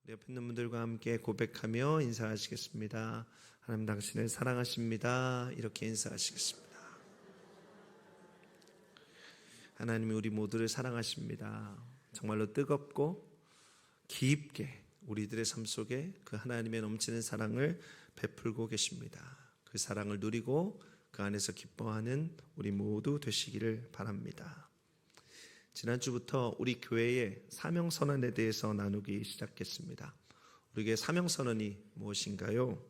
옆에 있는 분들과 함께 고백하며 인사하시겠습니다. 하나님 당신을 사랑하십니다. 이렇게 인사하시겠습니다. 하나님이 우리 모두를 사랑하십니다. 정말로 뜨겁고 깊게 우리들의 삶 속에 그 하나님의 넘치는 사랑을 베풀고 계십니다. 그 사랑을 누리고 그 안에서 기뻐하는 우리 모두 되시기를 바랍니다. 지난주부터 우리 교회의 사명선언에 대해서 나누기 시작했습니다. 우리 교회 사명선언이 무엇인가요?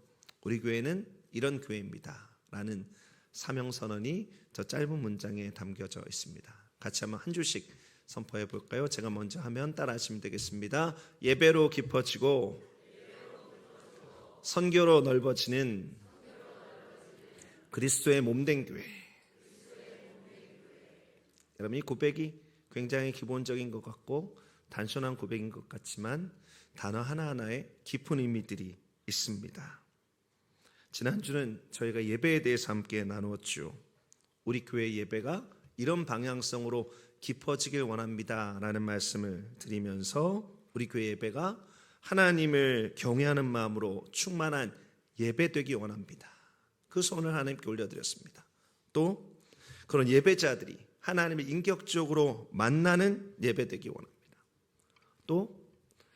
우리 교회는 이런 교회입니다 라는 사명선언이 저 짧은 문장에 담겨져 있습니다. 같이 한번 한 줄씩 선포해 볼까요? 제가 먼저 하면 따라 하시면 되겠습니다. 예배로 깊어지고 선교로 넓어지는 그리스도의 몸된 교회. 여러분, 이 고백이 굉장히 기본적인 것 같고 단순한 고백인 것 같지만 단어 하나하나에 깊은 의미들이 있습니다. 지난주는 저희가 예배에 대해서 함께 나누었죠. 우리 교회 예배가 이런 방향성으로 깊어지길 원합니다 라는 말씀을 드리면서 우리 교회 예배가 하나님을 경외하는 마음으로 충만한 예배 되기 원합니다. 그 손을 하나님께 올려드렸습니다. 또 그런 예배자들이 하나님을 인격적으로 만나는 예배 되기 원합니다. 또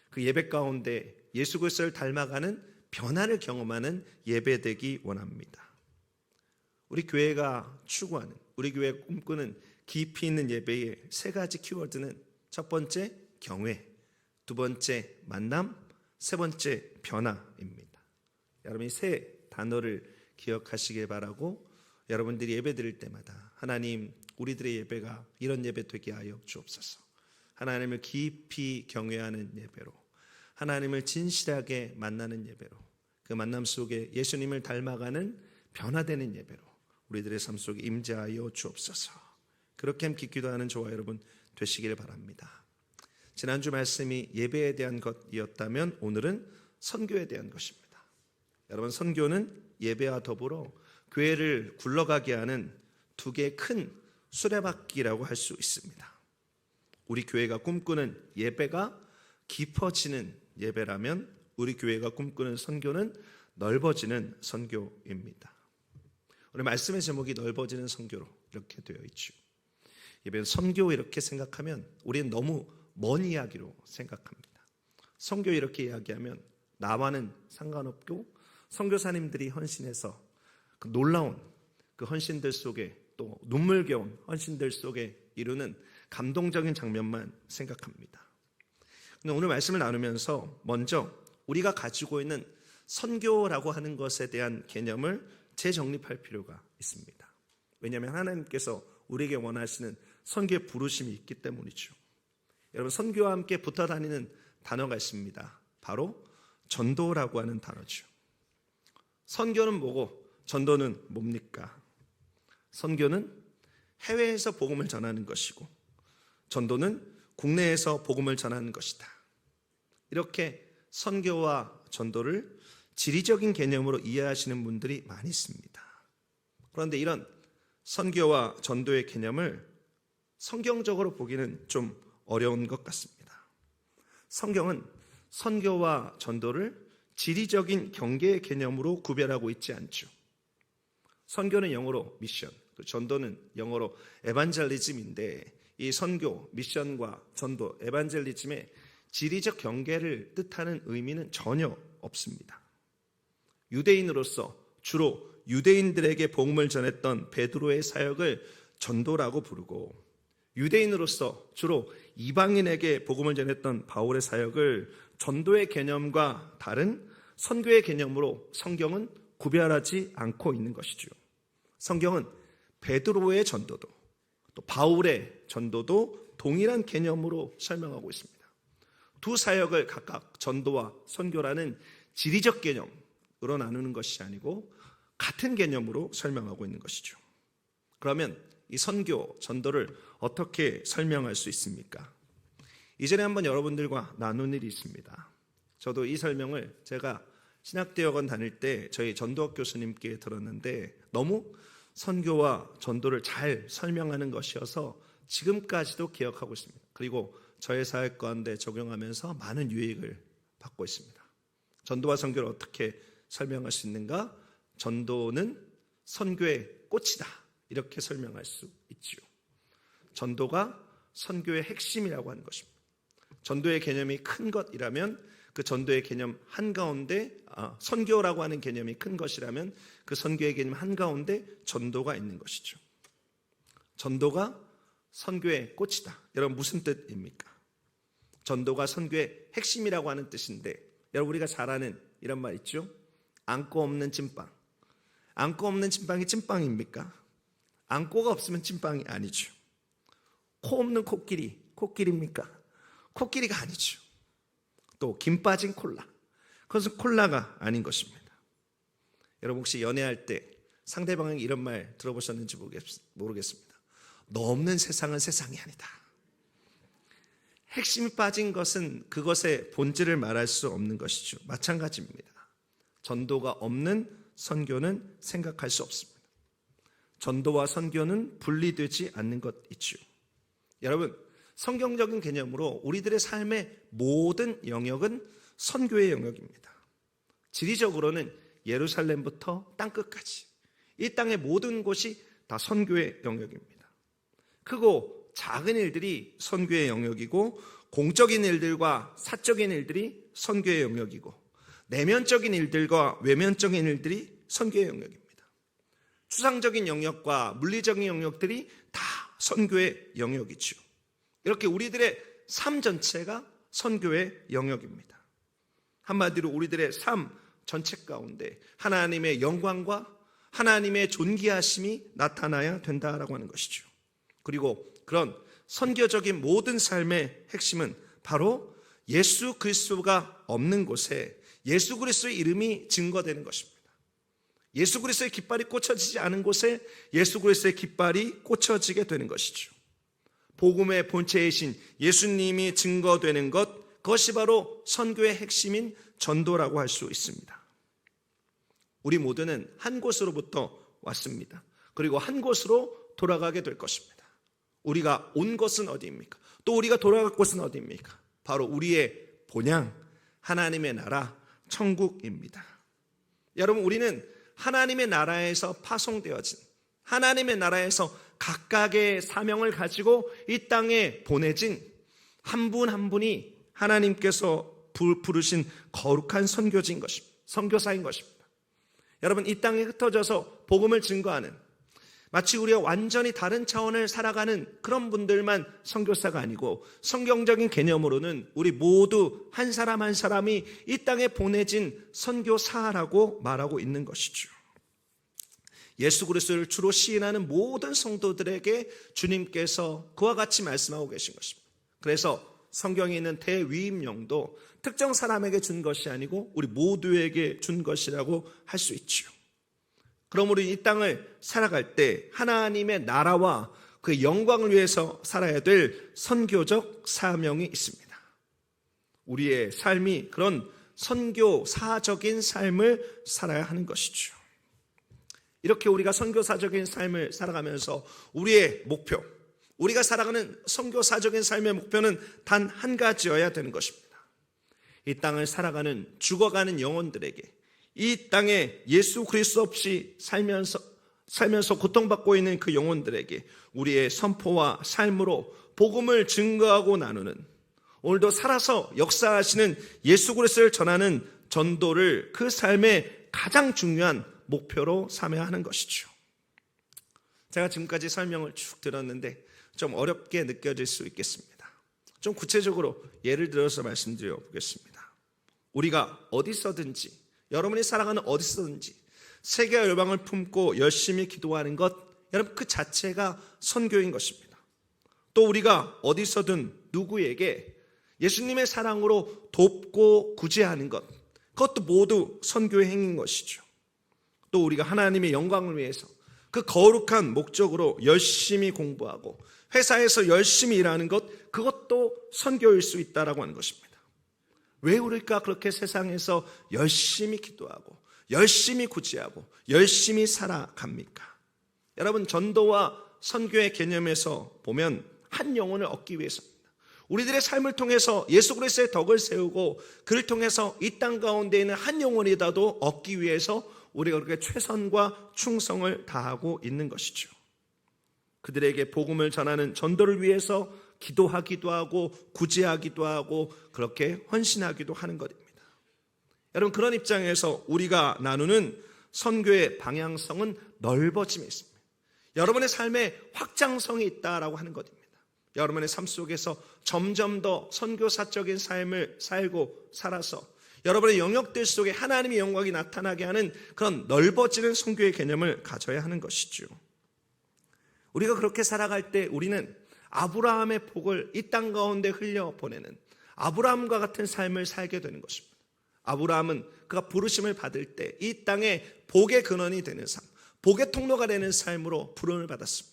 그 예배 가운데 예수 그리스도를 닮아가는 변화를 경험하는 예배 되기 원합니다. 우리 교회가 추구하는, 우리 교회가 꿈꾸는 깊이 있는 예배의 세 가지 키워드는 첫 번째 경외, 두 번째 만남, 세 번째 변화입니다. 여러분, 이 세 단어를 기억하시길 바라고 여러분들이 예배 드릴 때마다 하나님, 우리들의 예배가 이런 예배 되게 하여 주옵소서. 하나님을 깊이 경외하는 예배로, 하나님을 진실하게 만나는 예배로, 그 만남 속에 예수님을 닮아가는 변화되는 예배로 우리들의 삶 속에 임재하여 주옵소서. 그렇게 함께 기도하는 저와 여러분 되시길 바랍니다. 지난주 말씀이 예배에 대한 것이었다면 오늘은 선교에 대한 것입니다. 여러분, 선교는 예배와 더불어 교회를 굴러가게 하는 두 개의 큰 수레바퀴라고 할 수 있습니다. 우리 교회가 꿈꾸는 예배가 깊어지는 예배라면 우리 교회가 꿈꾸는 선교는 넓어지는 선교입니다. 오늘 말씀의 제목이 넓어지는 선교로 이렇게 되어 있죠. 예배는 선교 이렇게 생각하면 우리는 너무 먼 이야기로 생각합니다. 선교 이렇게 이야기하면 나와는 상관없고 선교사님들이 헌신해서 그 놀라운 그 헌신들 속에 또 눈물겨운 헌신들 속에 이루는 감동적인 장면만 생각합니다. 근데 오늘 말씀을 나누면서 먼저 우리가 가지고 있는 선교라고 하는 것에 대한 개념을 재정립할 필요가 있습니다. 왜냐하면 하나님께서 우리에게 원하시는 선교의 부르심이 있기 때문이죠. 여러분, 선교와 함께 붙어 다니는 단어가 있습니다. 바로 전도라고 하는 단어죠. 선교는 뭐고 전도는 뭡니까? 선교는 해외에서 복음을 전하는 것이고 전도는 국내에서 복음을 전하는 것이다. 이렇게 선교와 전도를 지리적인 개념으로 이해하시는 분들이 많이 있습니다. 그런데 이런 선교와 전도의 개념을 성경적으로 보기는 좀 어려운 것 같습니다. 성경은 선교와 전도를 지리적인 경계의 개념으로 구별하고 있지 않죠. 선교는 영어로 미션, 전도는 영어로 에반젤리즘인데 이 선교, 미션과 전도, 에반젤리즘의 지리적 경계를 뜻하는 의미는 전혀 없습니다. 유대인으로서 주로 유대인들에게 복음을 전했던 베드로의 사역을 전도라고 부르고 유대인으로서 주로 이방인에게 복음을 전했던 바울의 사역을 전도의 개념과 다른 선교의 개념으로 성경은 구별하지 않고 있는 것이죠. 성경은 베드로의 전도도 또 바울의 전도도 동일한 개념으로 설명하고 있습니다. 두 사역을 각각 전도와 선교라는 지리적 개념으로 나누는 것이 아니고 같은 개념으로 설명하고 있는 것이죠. 그러면 이 선교, 전도를 어떻게 설명할 수 있습니까? 이전에 한번 여러분들과 나눈 일이 있습니다. 저도 이 설명을 제가 신학대학원 다닐 때 저희 전도학 교수님께 들었는데 너무 선교와 전도를 잘 설명하는 것이어서 지금까지도 기억하고 있습니다. 그리고 저의 사역 가운데 적용하면서 많은 유익을 받고 있습니다. 전도와 선교를 어떻게 설명할 수 있는가? 전도는 선교의 꽃이다, 이렇게 설명할 수 있지요. 전도가 선교의 핵심이라고 하는 것입니다. 전도의 개념이 큰 것이라면 그 전도의 개념 한가운데 선교라고 하는 개념이 큰 것이라면 그 선교의 개념 한가운데 전도가 있는 것이죠. 전도가 선교의 꽃이다. 여러분 무슨 뜻입니까? 전도가 선교의 핵심이라고 하는 뜻인데, 여러분 우리가 잘 아는 이런 말 있죠. 안고 없는 찐빵. 안고 없는 찐빵이 찐빵입니까? 안고가 없으면 찐빵이 아니죠. 코 없는 코끼리, 코끼리입니까? 코끼리가 아니죠. 또 김 빠진 콜라, 그것은 콜라가 아닌 것입니다. 여러분 혹시 연애할 때 상대방이 이런 말 들어보셨는지 모르겠습니다. 너 없는 세상은 세상이 아니다. 핵심이 빠진 것은 그것의 본질을 말할 수 없는 것이죠. 마찬가지입니다. 전도가 없는 선교는 생각할 수 없습니다. 전도와 선교는 분리되지 않는 것이죠. 여러분 성경적인 개념으로 우리들의 삶의 모든 영역은 선교의 영역입니다. 지리적으로는 예루살렘부터 땅끝까지 이 땅의 모든 곳이 다 선교의 영역입니다. 크고 작은 일들이 선교의 영역이고, 공적인 일들과 사적인 일들이 선교의 영역이고, 내면적인 일들과 외면적인 일들이 선교의 영역입니다. 추상적인 영역과 물리적인 영역들이 다 선교의 영역이죠. 이렇게 우리들의 삶 전체가 선교의 영역입니다. 한마디로 우리들의 삶 전체 가운데 하나님의 영광과 하나님의 존귀하심이 나타나야 된다라고 하는 것이죠. 그리고 그런 선교적인 모든 삶의 핵심은 바로 예수 그리스도가 없는 곳에 예수 그리스도의 이름이 증거되는 것입니다. 예수 그리스도의 깃발이 꽂혀지지 않은 곳에 예수 그리스도의 깃발이 꽂혀지게 되는 것이죠. 복음의 본체이신 예수님이 증거되는 것, 그것이 바로 선교의 핵심인 전도라고 할 수 있습니다. 우리 모두는 한 곳으로부터 왔습니다. 그리고 한 곳으로 돌아가게 될 것입니다. 우리가 온 것은 어디입니까? 또 우리가 돌아갈 곳은 어디입니까? 바로 우리의 본향, 하나님의 나라, 천국입니다. 여러분 우리는 하나님의 나라에서 파송되어진, 하나님의 나라에서 각각의 사명을 가지고 이 땅에 보내진 한 분 한 분이 하나님께서 부르신 거룩한 선교지인 것입니다. 선교사인 것입니다. 여러분 이 땅에 흩어져서 복음을 증거하는, 마치 우리가 완전히 다른 차원을 살아가는 그런 분들만 선교사가 아니고, 성경적인 개념으로는 우리 모두 한 사람 한 사람이 이 땅에 보내진 선교사라고 말하고 있는 것이죠. 예수 그리스도를 주로 시인하는 모든 성도들에게 주님께서 그와 같이 말씀하고 계신 것입니다. 그래서 성경에 있는 대위임령도 특정 사람에게 준 것이 아니고 우리 모두에게 준 것이라고 할 수 있죠. 그러므로 이 땅을 살아갈 때 하나님의 나라와 그 영광을 위해서 살아야 될 선교적 사명이 있습니다. 우리의 삶이 그런 선교사적인 삶을 살아야 하는 것이죠. 이렇게 우리가 선교사적인 삶을 살아가면서 우리의 목표, 우리가 살아가는 선교사적인 삶의 목표는 단 한 가지여야 되는 것입니다. 이 땅을 살아가는 죽어가는 영혼들에게, 이 땅에 예수 그리스도 없이 살면서 고통받고 있는 그 영혼들에게 우리의 선포와 삶으로 복음을 증거하고 나누는, 오늘도 살아서 역사하시는 예수 그리스도를 전하는 전도를 그 삶의 가장 중요한 목표로 삼아야 하는 것이죠. 제가 지금까지 설명을 쭉 들었는데 좀 어렵게 느껴질 수 있겠습니다. 좀 구체적으로 예를 들어서 말씀드려 보겠습니다. 우리가 어디서든지, 여러분이 살아가는 어디서든지 세계 열방을 품고 열심히 기도하는 것, 여러분 그 자체가 선교인 것입니다. 또 우리가 어디서든 누구에게 예수님의 사랑으로 돕고 구제하는 것, 그것도 모두 선교의 행위인 것이죠. 또 우리가 하나님의 영광을 위해서 그 거룩한 목적으로 열심히 공부하고 회사에서 열심히 일하는 것, 그것도 선교일 수 있다라고 하는 것입니다. 왜 우리가 그렇게 세상에서 열심히 기도하고 열심히 구제하고 열심히 살아갑니까? 여러분 전도와 선교의 개념에서 보면 한 영혼을 얻기 위해서입니다. 우리들의 삶을 통해서 예수 그리스도의 덕을 세우고 그를 통해서 이 땅 가운데 있는 한 영혼이라도 얻기 위해서 우리가 그렇게 최선과 충성을 다하고 있는 것이죠. 그들에게 복음을 전하는 전도를 위해서 기도하기도 하고 구제하기도 하고 그렇게 헌신하기도 하는 것입니다. 여러분, 그런 입장에서 우리가 나누는 선교의 방향성은 넓어짐이 있습니다. 여러분의 삶에 확장성이 있다라고 하는 것입니다. 여러분의 삶 속에서 점점 더 선교사적인 삶을 살아서 여러분의 영역들 속에 하나님의 영광이 나타나게 하는 그런 넓어지는 선교의 개념을 가져야 하는 것이죠. 우리가 그렇게 살아갈 때 우리는 아브라함의 복을 이 땅 가운데 흘려보내는 아브라함과 같은 삶을 살게 되는 것입니다. 아브라함은 그가 부르심을 받을 때 이 땅에 복의 근원이 되는 삶, 복의 통로가 되는 삶으로 부름을 받았습니다.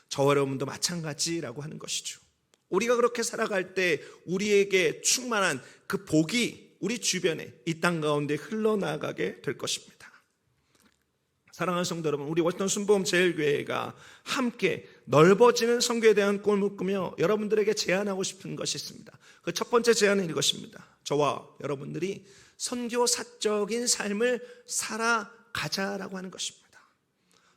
저와 여러분도 마찬가지라고 하는 것이죠. 우리가 그렇게 살아갈 때 우리에게 충만한 그 복이 우리 주변에 이 땅 가운데 흘러나가게 될 것입니다. 사랑하는 성도 여러분, 우리 워싱턴 순복음 제일교회가 함께 넓어지는 선교에 대한 꿈을 꾸며 여러분들에게 제안하고 싶은 것이 있습니다. 그 첫 번째 제안은 이것입니다. 저와 여러분들이 선교사적인 삶을 살아가자라고 하는 것입니다.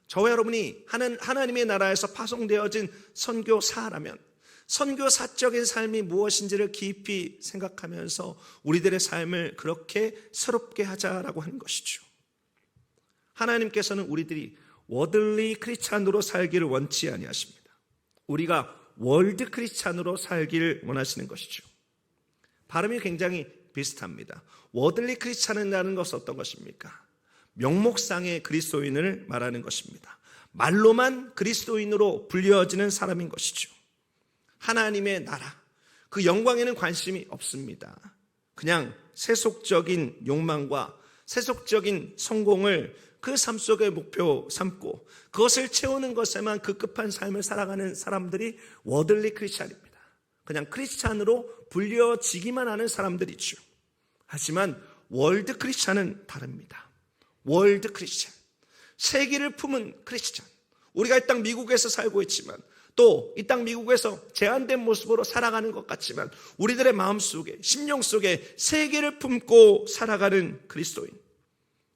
저와 여러분이 하나님의 나라에서 파송되어진 선교사라면 선교사적인 삶이 무엇인지를 깊이 생각하면서 우리들의 삶을 그렇게 새롭게 하자라고 하는 것이죠. 하나님께서는 우리들이 워들리 크리스찬으로 살기를 원치 아니하십니다. 우리가 월드 크리스찬으로 살기를 원하시는 것이죠. 발음이 굉장히 비슷합니다. 워들리 크리스찬이라는 것은 어떤 것입니까? 명목상의 그리스도인을 말하는 것입니다. 말로만 그리스도인으로 불려지는 사람인 것이죠. 하나님의 나라, 그 영광에는 관심이 없습니다. 그냥 세속적인 욕망과 세속적인 성공을 그 삶 속의 목표 삼고 그것을 채우는 것에만 급급한 삶을 살아가는 사람들이 워들리 크리스찬입니다. 그냥 크리스찬으로 불려지기만 하는 사람들이죠. 하지만 월드 크리스찬은 다릅니다. 월드 크리스찬, 세계를 품은 크리스찬. 우리가 이 땅 미국에서 살고 있지만 또 이 땅 미국에서 제한된 모습으로 살아가는 것 같지만 우리들의 마음속에, 심령 속에 세계를 품고 살아가는 그리스도인.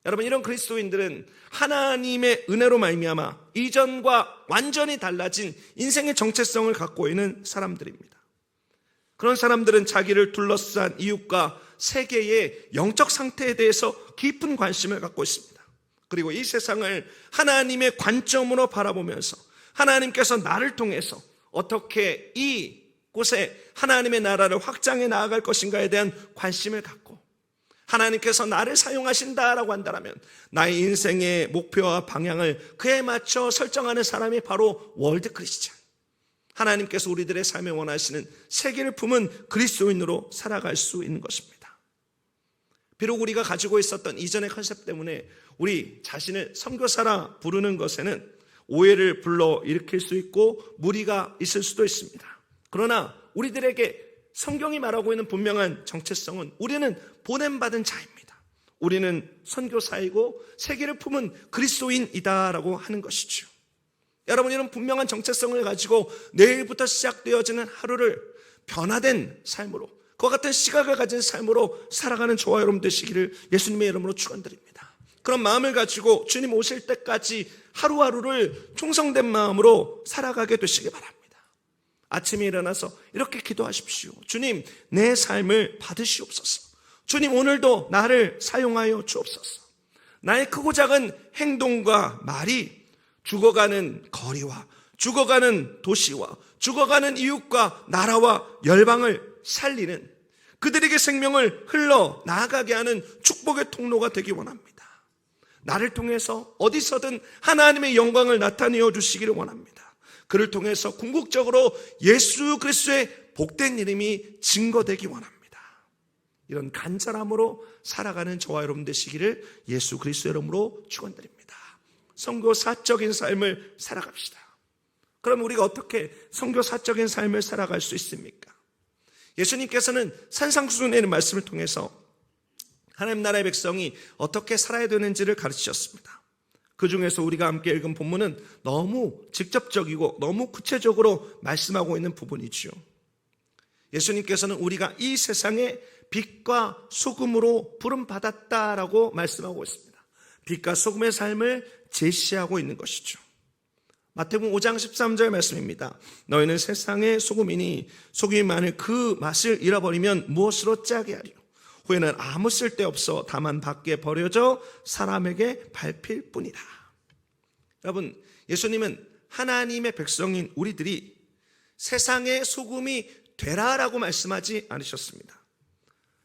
여러분, 이런 그리스도인들은 하나님의 은혜로 말미암아 이전과 완전히 달라진 인생의 정체성을 갖고 있는 사람들입니다. 그런 사람들은 자기를 둘러싼 이웃과 세계의 영적 상태에 대해서 깊은 관심을 갖고 있습니다. 그리고 이 세상을 하나님의 관점으로 바라보면서 하나님께서 나를 통해서 어떻게 이 곳에 하나님의 나라를 확장해 나아갈 것인가에 대한 관심을 갖고 하나님께서 나를 사용하신다라고 한다면 나의 인생의 목표와 방향을 그에 맞춰 설정하는 사람이 바로 월드 크리스찬. 하나님께서 우리들의 삶에 원하시는 세계를 품은 그리스도인으로 살아갈 수 있는 것입니다. 비록 우리가 가지고 있었던 이전의 컨셉 때문에 우리 자신을 선교사라 부르는 것에는 오해를 불러일으킬 수 있고 무리가 있을 수도 있습니다. 그러나 우리들에게 성경이 말하고 있는 분명한 정체성은 우리는 보냄받은 자입니다. 우리는 선교사이고 세계를 품은 그리스도인이다라고 하는 것이죠. 여러분, 이런 분명한 정체성을 가지고 내일부터 시작되어지는 하루를 변화된 삶으로, 그와 같은 시각을 가진 삶으로 살아가는 저와 여러분 되시기를 예수님의 이름으로 축원드립니다. 그런 마음을 가지고 주님 오실 때까지 하루하루를 충성된 마음으로 살아가게 되시기 바랍니다. 아침에 일어나서 이렇게 기도하십시오. 주님, 내 삶을 받으시옵소서. 주님, 오늘도 나를 사용하여 주옵소서. 나의 크고 작은 행동과 말이 죽어가는 거리와 죽어가는 도시와 죽어가는 이웃과 나라와 열방을 살리는, 그들에게 생명을 흘러나가게 하는 축복의 통로가 되기 원합니다. 나를 통해서 어디서든 하나님의 영광을 나타내어 주시기를 원합니다. 그를 통해서 궁극적으로 예수 그리스도의 복된 이름이 증거되기 원합니다. 이런 간절함으로 살아가는 저와 여러분 되시기를 예수 그리스도 이름으로 축원드립니다. 선교사적인 삶을 살아갑시다. 그럼 우리가 어떻게 선교사적인 삶을 살아갈 수 있습니까? 예수님께서는 산상수훈의 말씀을 통해서 하나님 나라의 백성이 어떻게 살아야 되는지를 가르치셨습니다. 그 중에서 우리가 함께 읽은 본문은 너무 직접적이고 너무 구체적으로 말씀하고 있는 부분이지요. 예수님께서는 우리가 이 세상의 빛과 소금으로 부름받았다라고 말씀하고 있습니다. 빛과 소금의 삶을 제시하고 있는 것이죠. 마태복음 5장 13절 말씀입니다. 너희는 세상의 소금이니 소금이 만일 그 맛을 잃어버리면 무엇으로 짜게 하리요? 후에는 아무 쓸데없어 다만 밖에 버려져 사람에게 밟힐 뿐이라. 여러분, 예수님은 하나님의 백성인 우리들이 세상의 소금이 되라라고 말씀하지 않으셨습니다.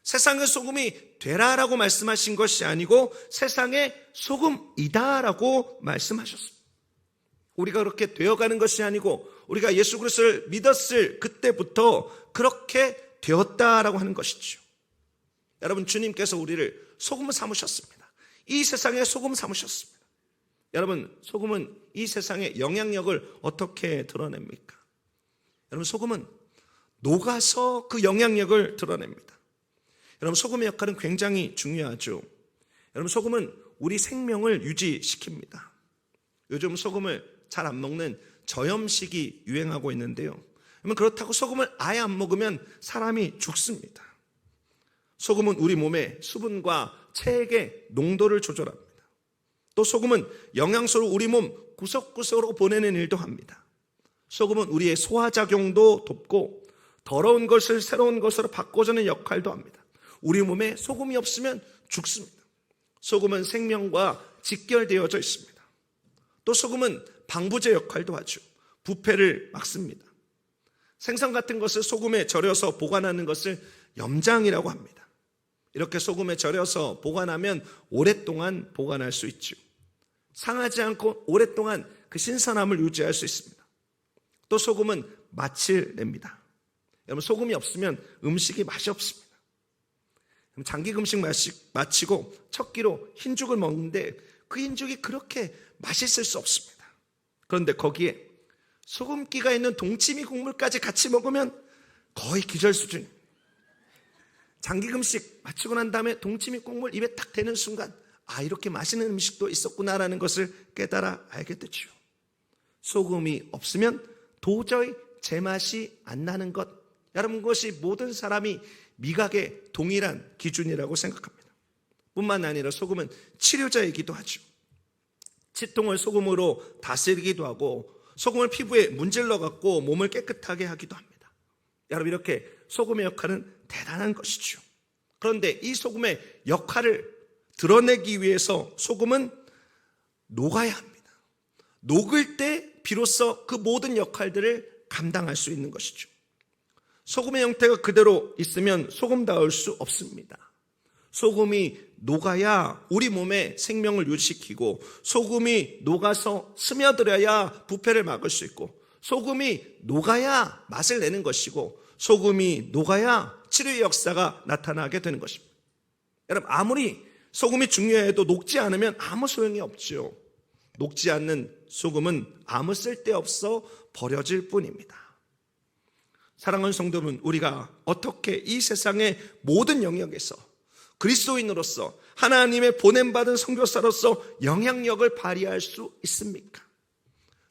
세상의 소금이 되라라고 말씀하신 것이 아니고 세상의 소금이다라고 말씀하셨습니다. 우리가 그렇게 되어가는 것이 아니고 우리가 예수 그리스도를 믿었을 그때부터 그렇게 되었다라고 하는 것이죠. 여러분, 주님께서 우리를 소금 삼으셨습니다. 이 세상의 소금 삼으셨습니다. 여러분, 소금은 이 세상의 영향력을 어떻게 드러냅니까? 여러분, 소금은 녹아서 그 영향력을 드러냅니다. 여러분, 소금의 역할은 굉장히 중요하죠. 여러분, 소금은 우리 생명을 유지시킵니다. 요즘 소금을 잘 안 먹는 저염식이 유행하고 있는데요. 그렇다고 소금을 아예 안 먹으면 사람이 죽습니다. 소금은 우리 몸의 수분과 체액의 농도를 조절합니다. 또 소금은 영양소를 우리 몸 구석구석으로 보내는 일도 합니다. 소금은 우리의 소화작용도 돕고 더러운 것을 새로운 것으로 바꿔주는 역할도 합니다. 우리 몸에 소금이 없으면 죽습니다. 소금은 생명과 직결되어져 있습니다. 또 소금은 방부제 역할도 하죠. 부패를 막습니다. 생선 같은 것을 소금에 절여서 보관하는 것을 염장이라고 합니다. 이렇게 소금에 절여서 보관하면 오랫동안 보관할 수 있죠. 상하지 않고 오랫동안 그 신선함을 유지할 수 있습니다. 또 소금은 맛을 냅니다. 여러분, 소금이 없으면 음식이 맛이 없습니다. 장기 금식 마치고 첫 끼로 흰죽을 먹는데 그 흰죽이 그렇게 맛있을 수 없습니다. 그런데 거기에 소금기가 있는 동치미 국물까지 같이 먹으면 거의 기절 수준입니다. 장기 금식 마치고 난 다음에 동치미 국물 입에 딱 대는 순간 이렇게 맛있는 음식도 있었구나라는 것을 깨달아 알게 되죠. 소금이 없으면 도저히 제맛이 안 나는 것, 여러분, 그것이 모든 사람이 미각의 동일한 기준이라고 생각합니다. 뿐만 아니라 소금은 치료제이기도 하죠. 치통을 소금으로 다스리기도 하고 소금을 피부에 문질러 갖고 몸을 깨끗하게 하기도 합니다. 여러분, 이렇게 소금의 역할은 대단한 것이죠. 그런데 이 소금의 역할을 드러내기 위해서 소금은 녹아야 합니다. 녹을 때 비로소 그 모든 역할들을 감당할 수 있는 것이죠. 소금의 형태가 그대로 있으면 소금다울 수 없습니다. 소금이 녹아야 우리 몸의 생명을 유지시키고 소금이 녹아서 스며들어야 부패를 막을 수 있고 소금이 녹아야 맛을 내는 것이고 소금이 녹아야 치료의 역사가 나타나게 되는 것입니다. 여러분, 아무리 소금이 중요해도 녹지 않으면 아무 소용이 없죠. 녹지 않는 소금은 아무 쓸데없어 버려질 뿐입니다. 사랑하는 성도분, 우리가 어떻게 이 세상의 모든 영역에서 그리스도인으로서 하나님의 보냄받은 선교사로서 영향력을 발휘할 수 있습니까?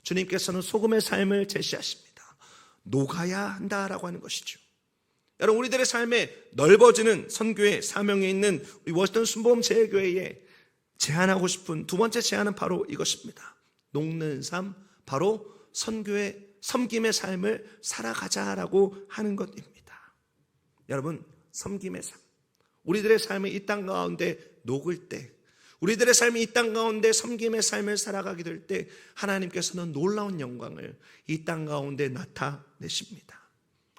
주님께서는 소금의 삶을 제시하십니다. 녹아야 한다라고 하는 것이죠. 여러분, 우리들의 삶에 넓어지는 선교의 사명에 있는 우리 워싱턴 순복음 제일교회에 제안하고 싶은 두 번째 제안은 바로 이것입니다. 녹는 삶, 바로 선교의 섬김의 삶을 살아가자라고 하는 것입니다. 여러분, 섬김의 삶, 우리들의 삶이 이 땅 가운데 녹을 때, 우리들의 삶이 이 땅 가운데 섬김의 삶을 살아가게 될 때 하나님께서는 놀라운 영광을 이 땅 가운데 나타내십니다.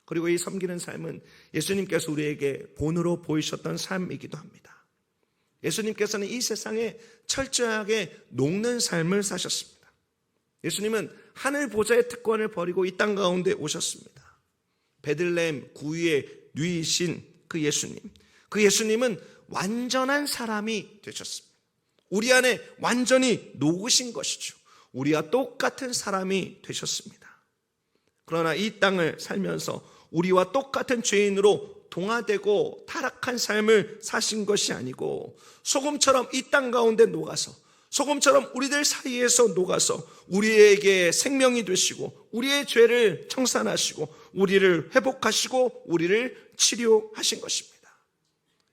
그리고 이 섬기는 삶은 예수님께서 우리에게 본으로 보이셨던 삶이기도 합니다. 예수님께서는 이 세상에 철저하게 녹는 삶을 사셨습니다. 예수님은 하늘 보좌의 특권을 버리고 이 땅 가운데 오셨습니다. 베들레헴 구유의 누이신 그 예수님, 그 예수님은 완전한 사람이 되셨습니다. 우리 안에 완전히 녹으신 것이죠. 우리와 똑같은 사람이 되셨습니다. 그러나 이 땅을 살면서 우리와 똑같은 죄인으로 동화되고 타락한 삶을 사신 것이 아니고 소금처럼 이 땅 가운데 녹아서 소금처럼 우리들 사이에서 녹아서 우리에게 생명이 되시고 우리의 죄를 청산하시고 우리를 회복하시고 우리를 치료하신 것입니다.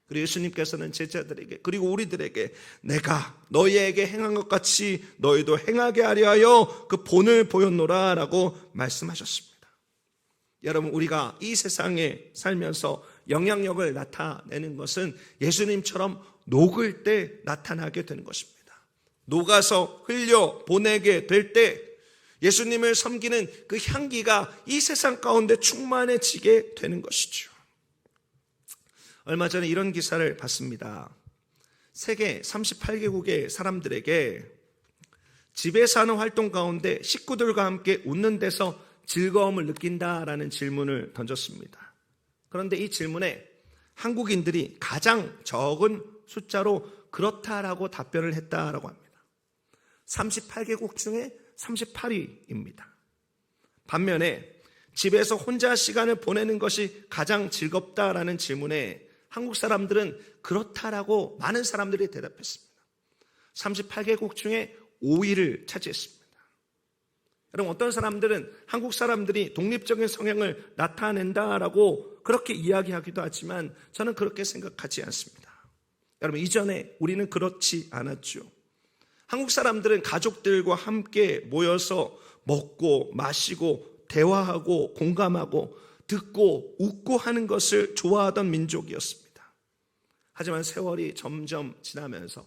그리고 예수님께서는 제자들에게 그리고 우리들에게 내가 너희에게 행한 것 같이 너희도 행하게 하려 하여 그 본을 보였노라 라고 말씀하셨습니다. 여러분, 우리가 이 세상에 살면서 영향력을 나타내는 것은 예수님처럼 녹을 때 나타나게 되는 것입니다. 녹아서 흘려 보내게 될 때 예수님을 섬기는 그 향기가 이 세상 가운데 충만해지게 되는 것이죠. 얼마 전에 이런 기사를 봤습니다. 세계 38개국의 사람들에게 집에서 하는 활동 가운데 식구들과 함께 웃는 데서 즐거움을 느낀다라는 질문을 던졌습니다. 그런데 이 질문에 한국인들이 가장 적은 숫자로 그렇다라고 답변을 했다라고 합니다. 38개국 중에 38위입니다. 반면에 집에서 혼자 시간을 보내는 것이 가장 즐겁다라는 질문에 한국 사람들은 그렇다라고 많은 사람들이 대답했습니다. 38개국 중에 5위를 차지했습니다. 여러분, 어떤 사람들은 한국 사람들이 독립적인 성향을 나타낸다라고 그렇게 이야기하기도 하지만 저는 그렇게 생각하지 않습니다. 여러분, 이전에 우리는 그렇지 않았죠. 한국 사람들은 가족들과 함께 모여서 먹고 마시고 대화하고 공감하고 듣고 웃고 하는 것을 좋아하던 민족이었습니다. 하지만 세월이 점점 지나면서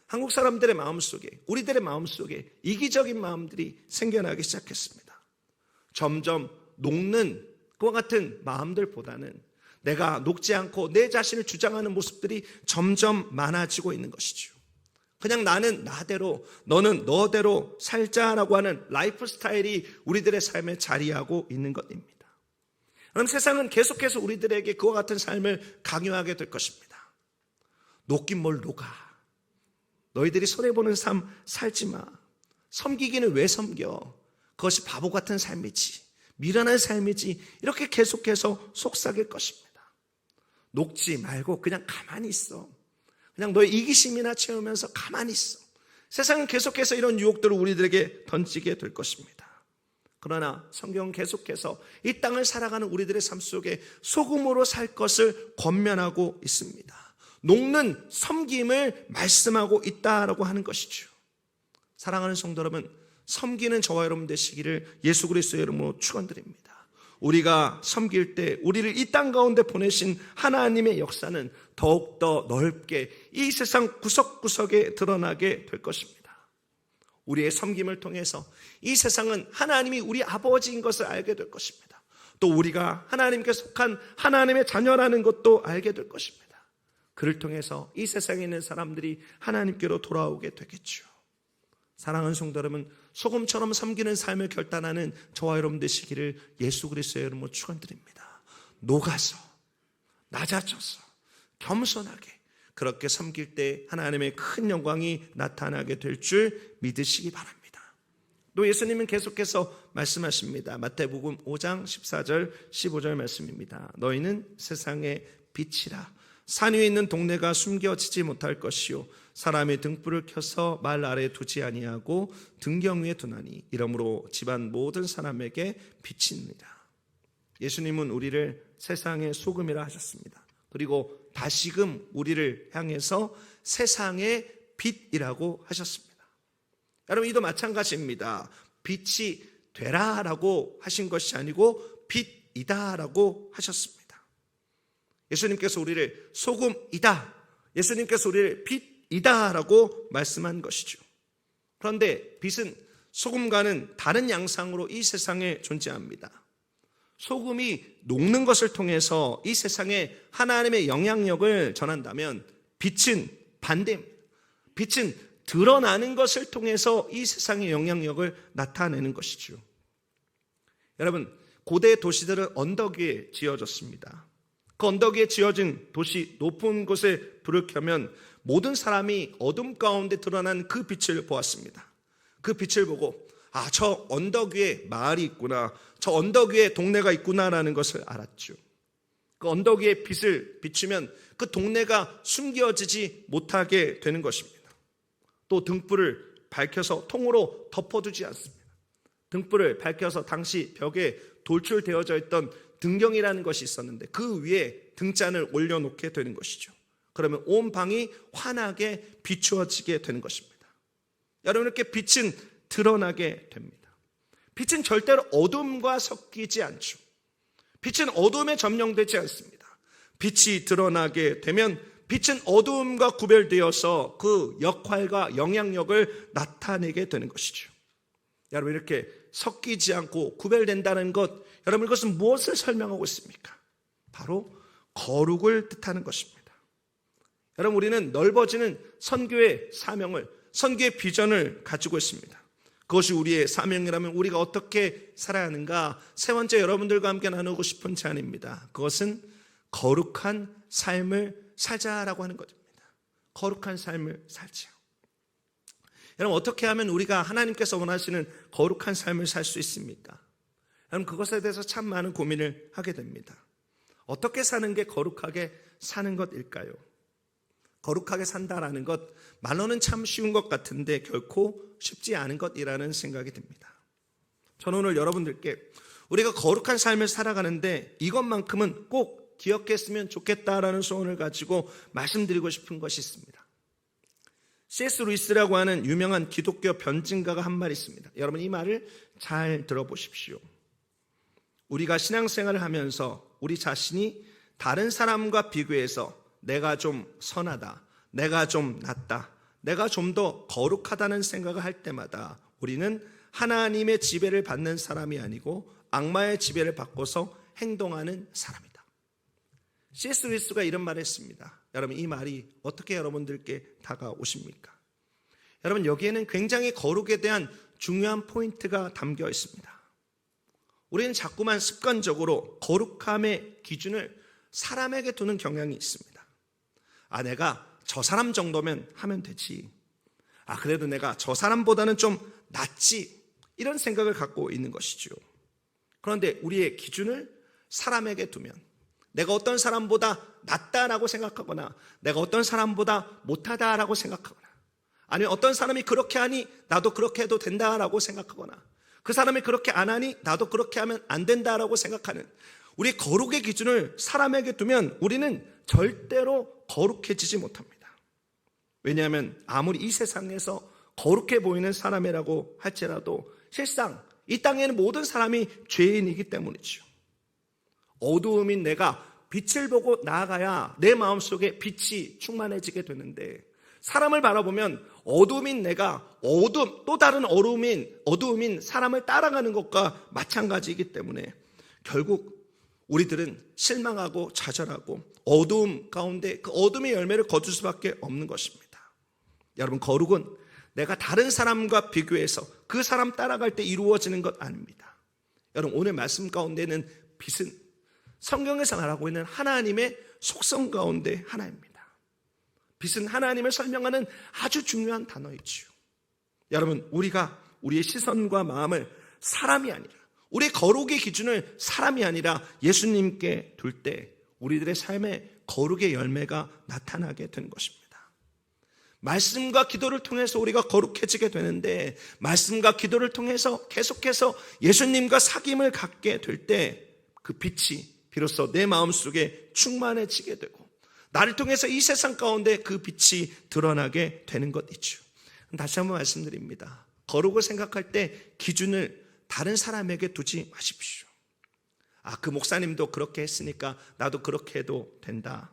한국 사람들의 마음속에, 우리들의 마음속에 이기적인 마음들이 생겨나기 시작했습니다. 점점 녹는 그와 같은 마음들보다는 내가 녹지 않고 내 자신을 주장하는 모습들이 점점 많아지고 있는 것이죠. 그냥 나는 나대로 너는 너대로 살자라고 하는 라이프 스타일이 우리들의 삶에 자리하고 있는 것입니다. 그럼 세상은 계속해서 우리들에게 그와 같은 삶을 강요하게 될 것입니다. 녹긴 뭘 녹아. 너희들이 손해보는 삶 살지 마. 섬기기는 왜 섬겨? 그것이 바보 같은 삶이지, 미련한 삶이지. 이렇게 계속해서 속삭일 것입니다. 녹지 말고 그냥 가만히 있어. 그냥 너의 이기심이나 채우면서 가만히 있어. 세상은 계속해서 이런 유혹들을 우리들에게 던지게 될 것입니다. 그러나 성경은 계속해서 이 땅을 살아가는 우리들의 삶 속에 소금으로 살 것을 권면하고 있습니다. 녹는 섬김을 말씀하고 있다라고 하는 것이죠. 사랑하는 성도 여러분, 섬기는 저와 여러분 되시기를 예수 그리스도의 이름으로 축원드립니다. 우리가 섬길 때 우리를 이 땅 가운데 보내신 하나님의 역사는 더욱더 넓게 이 세상 구석구석에 드러나게 될 것입니다. 우리의 섬김을 통해서 이 세상은 하나님이 우리 아버지인 것을 알게 될 것입니다. 또 우리가 하나님께 속한 하나님의 자녀라는 것도 알게 될 것입니다. 그를 통해서 이 세상에 있는 사람들이 하나님께로 돌아오게 되겠죠. 사랑하는 성도 여러분, 소금처럼 섬기는 삶을 결단하는 저와 여러분 되시기를 예수 그리스도의 이름으로 축원드립니다. 녹아서, 낮아져서, 겸손하게 그렇게 섬길 때 하나님의 큰 영광이 나타나게 될 줄 믿으시기 바랍니다. 또 예수님은 계속해서 말씀하십니다. 마태복음 5장 14절 15절 말씀입니다. 너희는 세상의 빛이라. 산 위에 있는 동네가 숨겨지지 못할 것이요 사람이 등불을 켜서 말 아래에 두지 아니하고 등경 위에 두나니 이러므로 집안 모든 사람에게 빛이니라. 예수님은 우리를 세상의 소금이라 하셨습니다. 그리고 다시금 우리를 향해서 세상의 빛이라고 하셨습니다. 여러분, 이도 마찬가지입니다. 빛이 되라라고 하신 것이 아니고 빛이다라고 하셨습니다. 예수님께서 우리를 소금이다, 예수님께서 우리를 빛이다라고 말씀한 것이죠. 그런데 빛은 소금과는 다른 양상으로 이 세상에 존재합니다. 소금이 녹는 것을 통해서 이 세상에 하나님의 영향력을 전한다면 빛은 반대입니다. 빛은 드러나는 것을 통해서 이 세상의 영향력을 나타내는 것이죠. 여러분, 고대 도시들은 언덕 위에 지어졌습니다. 그 언덕 위에 지어진 도시 높은 곳에 불을 켜면 모든 사람이 어둠 가운데 드러난 그 빛을 보았습니다. 그 빛을 보고 저 언덕 위에 마을이 있구나, 저 언덕 위에 동네가 있구나라는 것을 알았죠. 그 언덕 위에 빛을 비추면 그 동네가 숨겨지지 못하게 되는 것입니다. 또 등불을 밝혀서 통으로 덮어두지 않습니다. 등불을 밝혀서 당시 벽에 돌출되어져 있던 등경이라는 것이 있었는데 그 위에 등잔을 올려놓게 되는 것이죠. 그러면 온 방이 환하게 비추어지게 되는 것입니다. 여러분, 이렇게 빛은 드러나게 됩니다. 빛은 절대로 어둠과 섞이지 않죠. 빛은 어둠에 점령되지 않습니다. 빛이 드러나게 되면 빛은 어두움과 구별되어서 그 역할과 영향력을 나타내게 되는 것이죠. 여러분, 이렇게 섞이지 않고 구별된다는 것, 여러분, 이것은 무엇을 설명하고 있습니까? 바로 거룩을 뜻하는 것입니다. 여러분, 우리는 넓어지는 선교의 사명을, 선교의 비전을 가지고 있습니다. 그것이 우리의 사명이라면 우리가 어떻게 살아야 하는가, 세 번째 여러분들과 함께 나누고 싶은 제안입니다. 그것은 거룩한 삶을 살자라고 하는 것입니다. 거룩한 삶을 살자. 여러분, 어떻게 하면 우리가 하나님께서 원하시는 거룩한 삶을 살 수 있습니까? 여러분, 그것에 대해서 참 많은 고민을 하게 됩니다. 어떻게 사는 게 거룩하게 사는 것일까요? 거룩하게 산다라는 것, 말로는 참 쉬운 것 같은데 결코 쉽지 않은 것이라는 생각이 듭니다. 저는 오늘 여러분들께 우리가 거룩한 삶을 살아가는데 이것만큼은 꼭 기억했으면 좋겠다라는 소원을 가지고 말씀드리고 싶은 것이 있습니다. C.S. 루이스라고 하는 유명한 기독교 변증가가 한 말이 있습니다. 여러분, 이 말을 잘 들어보십시오. 우리가 신앙생활을 하면서 우리 자신이 다른 사람과 비교해서 내가 좀 선하다, 내가 좀 낫다, 내가 좀 더 거룩하다는 생각을 할 때마다 우리는 하나님의 지배를 받는 사람이 아니고 악마의 지배를 받고서 행동하는 사람이다. C.S. 루이스가 이런 말을 했습니다. 여러분, 이 말이 어떻게 여러분들께 다가오십니까? 여러분, 여기에는 굉장히 거룩에 대한 중요한 포인트가 담겨 있습니다. 우리는 자꾸만 습관적으로 거룩함의 기준을 사람에게 두는 경향이 있습니다. 내가 저 사람 정도면 하면 되지. 그래도 내가 저 사람보다는 좀 낫지. 이런 생각을 갖고 있는 것이죠. 그런데 우리의 기준을 사람에게 두면 내가 어떤 사람보다 낫다라고 생각하거나 내가 어떤 사람보다 못하다라고 생각하거나 아니면 어떤 사람이 그렇게 하니 나도 그렇게 해도 된다라고 생각하거나 그 사람이 그렇게 안 하니 나도 그렇게 하면 안 된다라고 생각하는 우리 거룩의 기준을 사람에게 두면 우리는 절대로 거룩해지지 못합니다. 왜냐하면 아무리 이 세상에서 거룩해 보이는 사람이라고 할지라도 실상 이 땅에는 모든 사람이 죄인이기 때문이죠. 어두움인 내가 빛을 보고 나아가야 내 마음속에 빛이 충만해지게 되는데 사람을 바라보면 어두움인 내가 또 다른 어두움인 사람을 따라가는 것과 마찬가지이기 때문에 결국 우리들은 실망하고 좌절하고 어두움 가운데 그 어둠의 열매를 거둘 수밖에 없는 것입니다. 여러분, 거룩은 내가 다른 사람과 비교해서 그 사람 따라갈 때 이루어지는 것 아닙니다. 여러분, 오늘 말씀 가운데는 빛은 성경에서 말하고 있는 하나님의 속성 가운데 하나입니다. 빛은 하나님을 설명하는 아주 중요한 단어이지요. 여러분, 우리가 우리의 시선과 마음을 사람이 아니라 우리의 거룩의 기준을 사람이 아니라 예수님께 둘 때 우리들의 삶에 거룩의 열매가 나타나게 되는 것입니다. 말씀과 기도를 통해서 우리가 거룩해지게 되는데 말씀과 기도를 통해서 계속해서 예수님과 사귐을 갖게 될 때 그 빛이 비로소 내 마음속에 충만해지게 되고 나를 통해서 이 세상 가운데 그 빛이 드러나게 되는 것이죠. 다시 한번 말씀드립니다. 거룩을 생각할 때 기준을 다른 사람에게 두지 마십시오. 그 목사님도 그렇게 했으니까 나도 그렇게 해도 된다.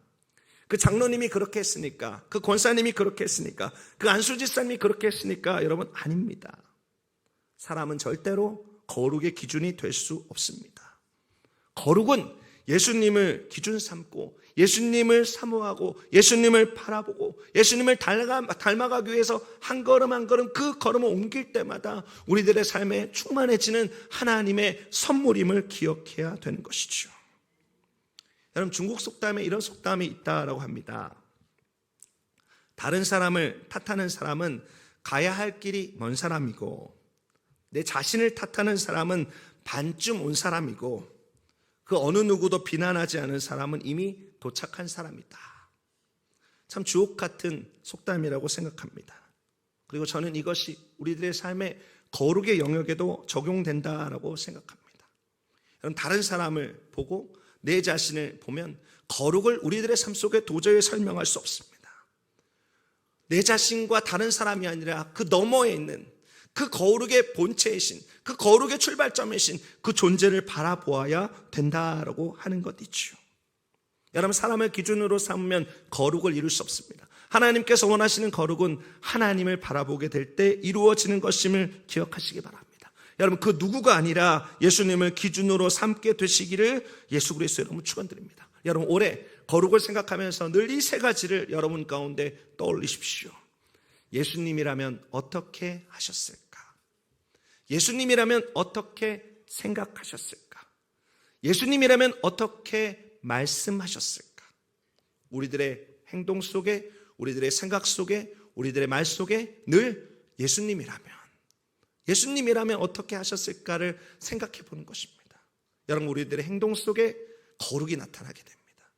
그 장로님이 그렇게 했으니까, 그 권사님이 그렇게 했으니까, 그 안수지사님이 그렇게 했으니까, 여러분, 아닙니다. 사람은 절대로 거룩의 기준이 될 수 없습니다. 거룩은 예수님을 기준 삼고 예수님을 사모하고 예수님을 바라보고 예수님을 닮아가기 위해서 한 걸음 한 걸음 그 걸음을 옮길 때마다 우리들의 삶에 충만해지는 하나님의 선물임을 기억해야 되는 것이죠. 여러분, 중국 속담에 이런 속담이 있다라고 합니다. 다른 사람을 탓하는 사람은 가야 할 길이 먼 사람이고 내 자신을 탓하는 사람은 반쯤 온 사람이고 그 어느 누구도 비난하지 않은 사람은 이미 도착한 사람이다. 참 주옥 같은 속담이라고 생각합니다. 그리고 저는 이것이 우리들의 삶의 거룩의 영역에도 적용된다라고 생각합니다. 여러분, 다른 사람을 보고 내 자신을 보면 거룩을 우리들의 삶 속에 도저히 설명할 수 없습니다. 내 자신과 다른 사람이 아니라 그 너머에 있는 그 거룩의 본체이신, 그 거룩의 출발점이신 그 존재를 바라보아야 된다라고 하는 것이죠. 여러분, 사람을 기준으로 삼으면 거룩을 이룰 수 없습니다. 하나님께서 원하시는 거룩은 하나님을 바라보게 될 때 이루어지는 것임을 기억하시기 바랍니다. 여러분, 그 누구가 아니라 예수님을 기준으로 삼게 되시기를 예수 그리스도의 이름으로 축원드립니다. 여러분, 올해 거룩을 생각하면서 늘 이 세 가지를 여러분 가운데 떠올리십시오. 예수님이라면 어떻게 하셨을까? 예수님이라면 어떻게 생각하셨을까? 예수님이라면 어떻게 말씀하셨을까? 우리들의 행동 속에, 우리들의 생각 속에, 우리들의 말 속에 늘 예수님이라면 어떻게 하셨을까를 생각해 보는 것입니다. 여러분, 우리들의 행동 속에 거룩이 나타나게 됩니다.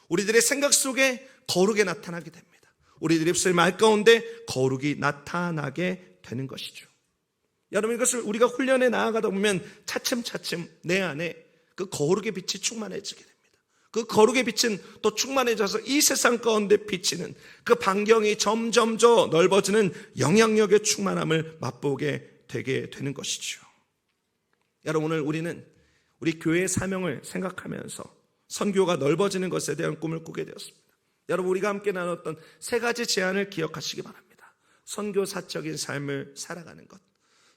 우리들의 생각 속에 거룩이 나타나게 됩니다. 우리들의 입술 말 가운데 거룩이 나타나게 되는 것이죠. 여러분, 이것을 우리가 훈련해 나아가다 보면 차츰차츰 내 안에 그 거룩의 빛이 충만해지게 됩니다. 그 거룩의 빛은 또 충만해져서 이 세상 가운데 비치는 그 반경이 점점 더 넓어지는 영향력의 충만함을 맛보게 되게 되는 것이죠. 여러분, 오늘 우리는 우리 교회의 사명을 생각하면서 선교가 넓어지는 것에 대한 꿈을 꾸게 되었습니다. 여러분, 우리가 함께 나눴던 세 가지 제안을 기억하시기 바랍니다. 선교사적인 삶을 살아가는 것,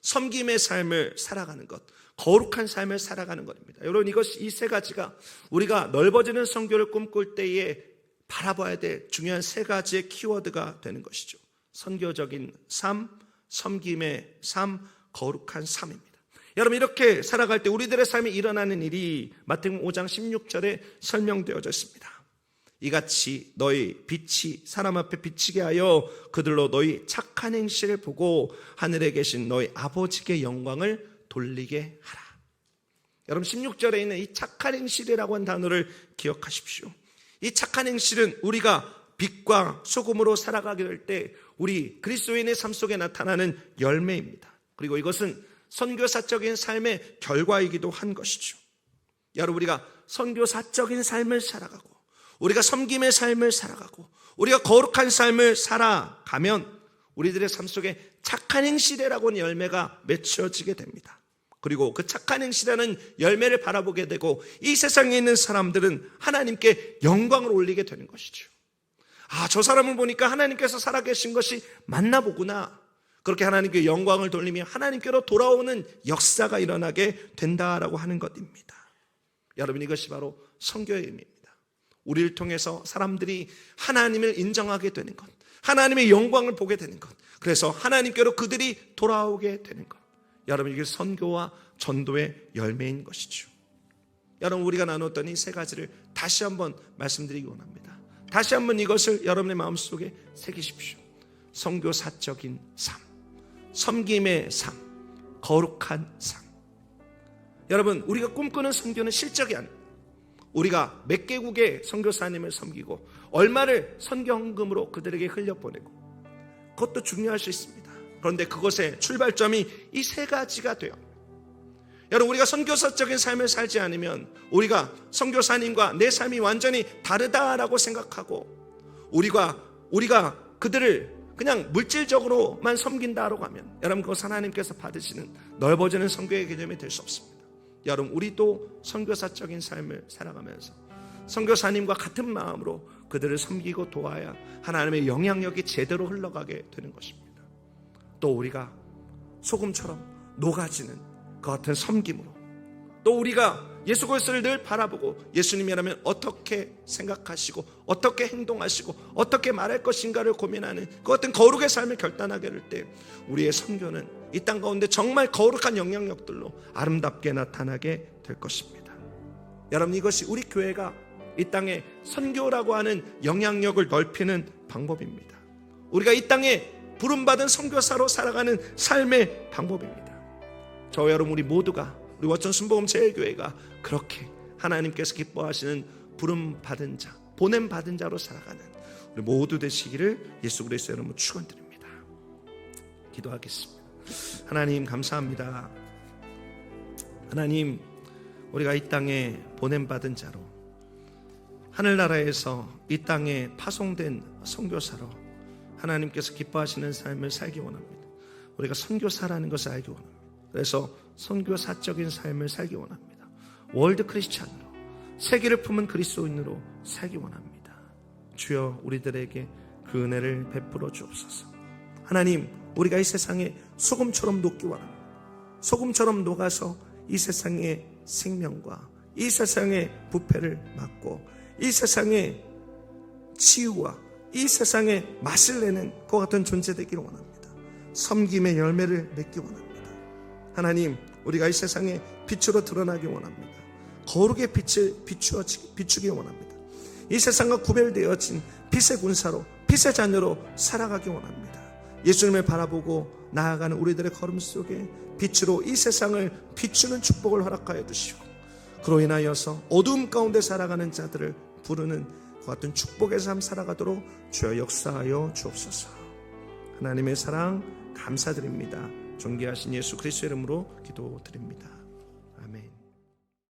섬김의 삶을 살아가는 것, 거룩한 삶을 살아가는 것입니다. 여러분, 이 세 가지가 우리가 넓어지는 선교를 꿈꿀 때에 바라봐야 될 중요한 세 가지의 키워드가 되는 것이죠. 선교적인 삶, 섬김의 삶, 거룩한 삶입니다. 여러분, 이렇게 살아갈 때 우리들의 삶에 일어나는 일이 마태복음 5장 16절에 설명되어져 있습니다. 이같이 너희 빛이 사람 앞에 비치게 하여 그들로 너희 착한 행실을 보고 하늘에 계신 너희 아버지께 영광을 돌리게 하라. 여러분, 16절에 있는 이 착한 행실이라고 한 단어를 기억하십시오. 이 착한 행실은 우리가 빛과 소금으로 살아가게 될 때 우리 그리스도인의 삶 속에 나타나는 열매입니다. 그리고 이것은 선교사적인 삶의 결과이기도 한 것이죠. 여러분, 우리가 선교사적인 삶을 살아가고 우리가 섬김의 삶을 살아가고 우리가 거룩한 삶을 살아가면 우리들의 삶 속에 착한 행실이라고 하는 열매가 맺혀지게 됩니다. 그리고 그 착한 행실이라는 열매를 바라보게 되고 이 세상에 있는 사람들은 하나님께 영광을 올리게 되는 것이죠. 아, 저 사람을 보니까 하나님께서 살아계신 것이 맞나 보구나. 그렇게 하나님께 영광을 돌리며 하나님께로 돌아오는 역사가 일어나게 된다라고 하는 것입니다. 여러분, 이것이 바로 선교의 의미입니다. 우리를 통해서 사람들이 하나님을 인정하게 되는 것, 하나님의 영광을 보게 되는 것, 그래서 하나님께로 그들이 돌아오게 되는 것. 여러분, 이게 선교와 전도의 열매인 것이죠. 여러분, 우리가 나눴던 이 세 가지를 다시 한번 말씀드리기 원합니다. 다시 한번 이것을 여러분의 마음속에 새기십시오. 선교사적인 삶, 섬김의 삶, 거룩한 삶. 여러분, 우리가 꿈꾸는 선교는 실적이 아닙니다. 우리가 몇 개국의 선교사님을 섬기고 얼마를 선교 헌금으로 그들에게 흘려보내고 그것도 중요할 수 있습니다. 그런데 그것의 출발점이 이 세 가지가 돼요. 여러분, 우리가 선교사적인 삶을 살지 않으면 우리가 선교사님과 내 삶이 완전히 다르다라고 생각하고 우리가 그들을 그냥 물질적으로만 섬긴다라고 하면 여러분, 그것은 하나님께서 받으시는 넓어지는 선교의 개념이 될 수 없습니다. 여러분, 우리도 선교사적인 삶을 살아가면서 선교사님과 같은 마음으로 그들을 섬기고 도와야 하나님의 영향력이 제대로 흘러가게 되는 것입니다. 또 우리가 소금처럼 녹아지는 그 같은 섬김으로, 또 우리가 예수 그리스도를 늘 바라보고 예수님이라면 어떻게 생각하시고 어떻게 행동하시고 어떻게 말할 것인가를 고민하는 그 같은 거룩의 삶을 결단하게 될 때 우리의 선교는 이 땅 가운데 정말 거룩한 영향력들로 아름답게 나타나게 될 것입니다. 여러분, 이것이 우리 교회가 이 땅에 선교라고 하는 영향력을 넓히는 방법입니다. 우리가 이 땅에 부름받은 선교사로 살아가는 삶의 방법입니다. 저와 여러분, 우리 모두가, 우리 워천 순복음 제일교회가 그렇게 하나님께서 기뻐하시는 부름받은 자, 보냄받은 자로 살아가는 우리 모두 되시기를 예수 그리스도의 이름으로 축원드립니다. 기도하겠습니다. 하나님 감사합니다. 하나님, 우리가 이 땅에 보냄받은 자로, 하늘나라에서 이 땅에 파송된 선교사로 하나님께서 기뻐하시는 삶을 살기 원합니다. 우리가 선교사라는 것을 알기 원합니다. 그래서 선교사적인 삶을 살기 원합니다. 월드 크리스찬으로, 세계를 품은 그리스도인으로 살기 원합니다. 주여, 우리들에게 그 은혜를 베풀어 주옵소서. 하나님, 우리가 이 세상에 소금처럼 녹기 원합니다. 소금처럼 녹아서 이 세상의 생명과 이 세상의 부패를 막고 이 세상의 치유와 이 세상의 맛을 내는 것 같은 존재 되기를 원합니다. 섬김의 열매를 맺기 원합니다. 하나님, 우리가 이 세상에 빛으로 드러나기 원합니다. 거룩의 빛을 비추기 원합니다. 이 세상과 구별되어진 빛의 군사로, 빛의 자녀로 살아가기 원합니다. 예수님을 바라보고 나아가는 우리들의 걸음 속에 빛으로 이 세상을 비추는 축복을 허락하여 주시고, 그로 인하여서 어두움 가운데 살아가는 자들을 부르는 그 같은 축복의 삶 살아가도록 주여 역사하여 주옵소서. 하나님의 사랑 감사드립니다. 존귀하신 예수 그리스도의 이름으로 기도드립니다. 아멘.